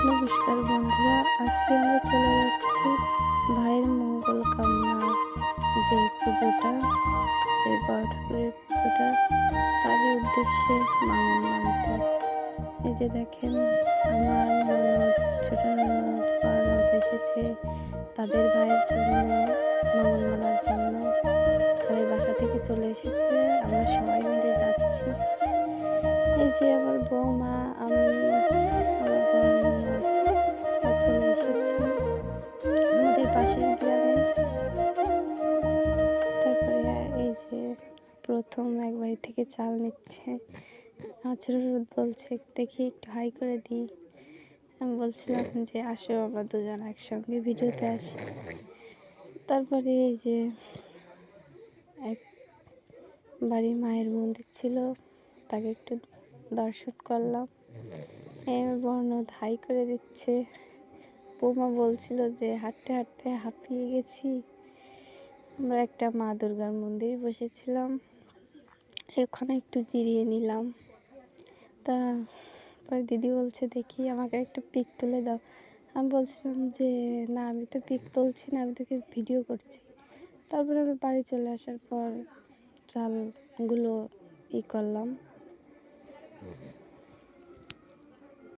নমস্কার বন্ধুরা, আজকে আমরা চলে যাচ্ছি ভাইয়ের মঙ্গল কামনার যে পুজোটা, যে বড় ঠাকুরের পুজোটা, তারই উদ্দেশ্যে মাঙন মানতে। এই যে দেখেন, আমার ননদ, ছোট ননদ, বড় ননদ এসেছে তাদের ভাইয়ের জন্য মাঙন মানার জন্য। তাদের বাসা থেকে চলে এসেছে, আমরা সবাই মিলে যাচ্ছি। এই যে আমার বৌমা, আমি, আমার বড় চলে এসেছি আমাদের পাশের গ্রামে। তারপরে এই যে প্রথম এক বাড়ি থেকে চাল নিচ্ছে। আমার ছোট ননদ বলছে দেখি একটু হাই করে দিই। আমি বলছিলাম যে আসো আমরা দুজন একসঙ্গে ভিডিওতে আসি। তারপরে এই যে এক বাড়ি মায়ের মন্দির ছিল, তাকে একটু দর্শন করলাম। বর্ণদ হাই করে দিচ্ছে। বৌমা বলছিল যে হাঁটতে হাঁটতে হাঁপিয়ে গেছি। আমরা একটা মা দুর্গার মন্দির বসেছিলাম, ওখানে একটু জিরিয়ে নিলাম। তারপরে দিদি বলছে দেখি আমাকে একটা পিক তুলে দাও। আমি বলছিলাম যে না, আমি তো পিক তুলছি না, আমি তোকে ভিডিও করছি। তারপরে আমরা বাড়ি চলে আসার পর চালগুলো করলাম।